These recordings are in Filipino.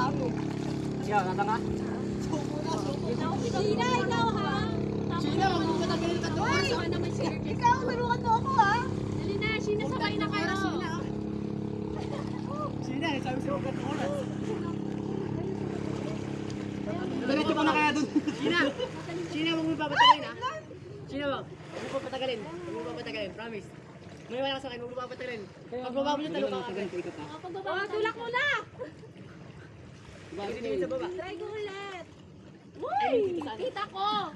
Siya, nata nga? Gina, ikaw ha? Gina, magpapatagalin ka doon. Ikaw, marukan mo ako ha? Dali na, Gina, sabay na kayo. Gina, sabi sa'yo ka oras. Diretso ko na kaya dun. Gina, huwag mo papatagalin ha? Gina, huwag mo papatagalin. Huwag mo papatagalin, promise. May wala ka sa akin, huwag mo papatagalin. Pag baba mo dyan, talo ka agad. Tulak mo na. Hindi sa baba. Try ko ulit. Uy, kita ko.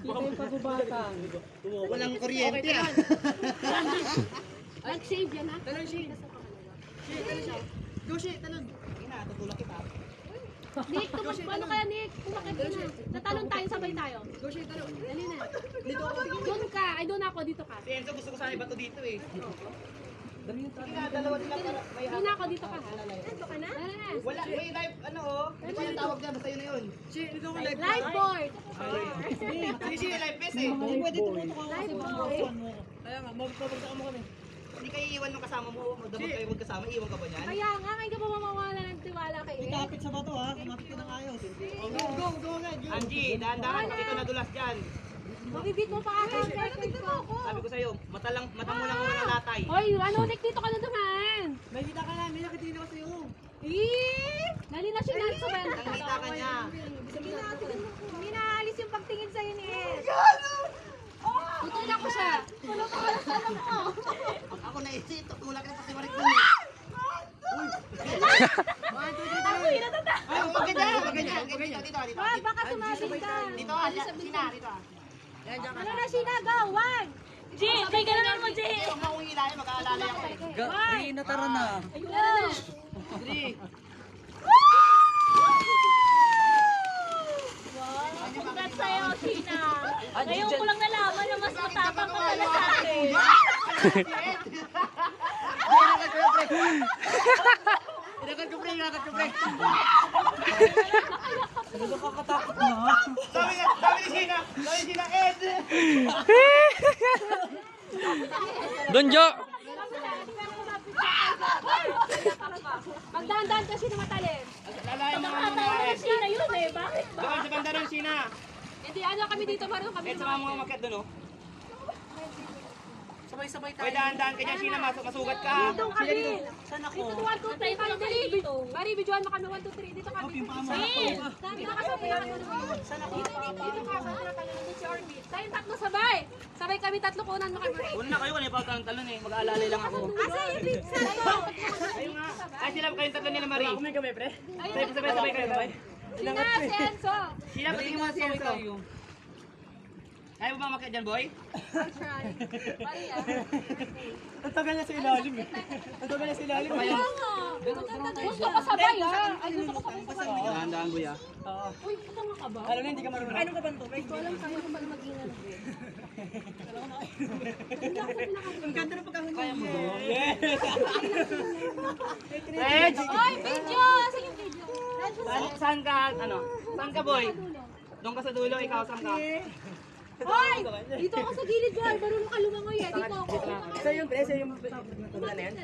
Walang kuryente ah. Nag-shave yan ha? Talon, Shane. Shane, talon siya. Go, Shane, talon. Ina, tutulak kita. Nick, ano kaya Nick? Tumakit ka na. Natalon tayo, sabay tayo. Go, Shane, talon. Dali na. Dito ako. Doon ka. Ay, doon ako. Dito ka. Si Enzo gusto ko sana ibato dito eh. Ina, dalawa sila para may Doon ako. Dito ka. Dito ka na? Dali na. Wala, may live ano oh. Ano ba yung tawag dyan? Basta yun na yun. Shane, dito ako live. Liveboard. Sige, sige, live best eh. Pwede tumutok ako. Liveboard. Kaya nga, magpapagsak mo kami. Hindi kayo iiwan ng kasama mo. Magdamag kayo magkasama. Iiwan ka ba niyan? Kaya nga, kayo ka pa mamawala ng tiwala kay Nick. Kapit sa bato ha, kumapit ka ng ayos. Go agad. Angie, dahan-dahan. Dito nadulas dyan. Mabibit mo pa ako. Tignan mo ako. Sabi ko sa'yo, mata mo lang muna latay. Hoy, ano Nick? Dito ka na naman. May kita ka na, may nakitiin ako sa'yo. Dali na siya nasa banda. Nakita ka niya. Hindi naalis yung pagtingin sa'yo ni Es. Tutulak ko siya. Ako naisip, tutulak na si Marik. Uy, natata. Ay, huwag ganyan, huwag ganyan. Dito. Wag, baka sumabing ka. Dito, Sina, dito. Ano na, Sheena, go! One! G, may gano'n mo, G. Huwag mo akong hilahin, mag-aalala ako eh. Rina, tara na. Go! 3. Congrats sa'yo, Sheena. Ngayon ko lang nalaman na mas matapang ka pala sa akin. Inagad ko pre. Sabi ni Sina, Ed! Donjo! Magdahan-dahan kasi na matalim. Lalayan mo muna, Nakatawa na Ed. Sheena yun eh. Bakit ba? Doon sa banda ron, Sina. Hindi, ano kami dito, marunong kami Ed, sama mo umakyat doon, oh. Sabay-sabay Hoy, dahan-dahan ka dyan, Sina, masugat ka. ha? Dito kami. Saan ako? Dito 1, 2, 3, tayo dali. Mari, videoan mo kami 1, 2, 3. Dito kami. Dito ka sa Dito ka sa Nandun si Orbit. Tayong tatlo sabay. Sabay kami tatlo kunan mo kami. Una na kayo, kanina pa ang talon eh. Mag-aalalay lang ako. Asa yung pizza? Ayun nga. Ay, sila kayong tatlo nila, Marie. Kami pre. Sabay kayo. Sina, si Enzo. Sila, patingin mo si Enzo. Kaya mo ba umakyat dyan, boy? I'll try. Maria. Ang tagal na sa ilalim eh. Ang tagal na sa ilalim. Gusto ko sabay ha. Ay, gusto ko sabay. Dahan-dahan, boy, ah. Uy, kasama ka ba? Alam na hindi ka marunong. Ano ka ba ito? Ito alam kaya ko pala mag-ingat. Ang ganda ng pagkahuli. Kaya mo Ed! Oy, video! Saan yung video? Saan ka, ano? Saan ka, boy? Doon ka sa dulo, ikaw, saan ka? Hoy! Dito ako sa gilid, boy. Marunong ka lumangoy eh. Dito ako. Sa'yo yung pre, sa'yo yung matanda na yan.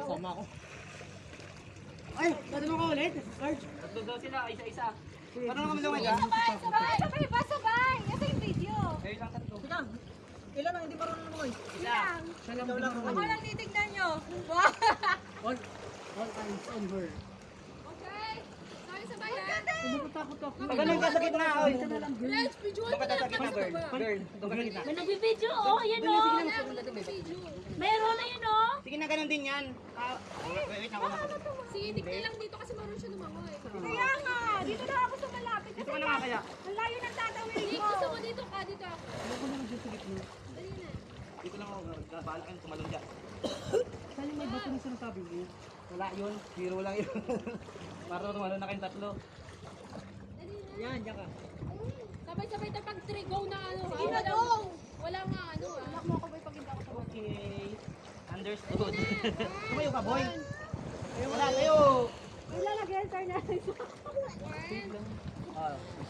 Sama ako. Ay, natulong ka ulit. Sarge. Tatlo daw sila, isa-isa. Paano naman lumay ka? Sabay, sabay! Sabay ba, sabay! Asa yung video? Kayo lang tatlo. Teka, ilan ang hindi marunong lumoy? Isa. Ikaw lang Ako lang titignan nyo. All eyes on her. Okay. Sorry, sabay ha. Takot ako. Pag ganun ka sa gitna, oy. Let's video Doon ka sa gitna, girl. Girl, doon ka sa gitna. May nagbibideo. Oh, yan o. Meron na yun o. Sige na, ganun din yan. Wait lang ako. Si Nick na lang dito kasi marunong siya lumangoy. Kaya nga, dito na ako sa malapit. Dito ka na nga kaya. Ang layo ng tatawid Nick, ko. gusto mo dito ka. Dito ako. Dali na. Dito lang ako. Bahala kayong tumalong dyan. Saan yung may bato na sinasabi mo? Wala yun. Biro lang yun. Para tumalong na kayong tatlo. Yan, diyan ka. Sabay-sabay tayo pag 3 go na ano. Sige na, go! Wala nga ano ah. Anak mo ako ba pag hindi ako sa Okay. Understood. Tumayo ka, boy. Wala, tayo. May lalagyan, sir, na.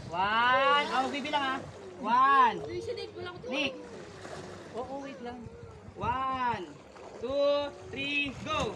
One. Magbibilang ha. One. Si Nick, wala ko Nick. Oo, wait lang. 1, 2, 3, go!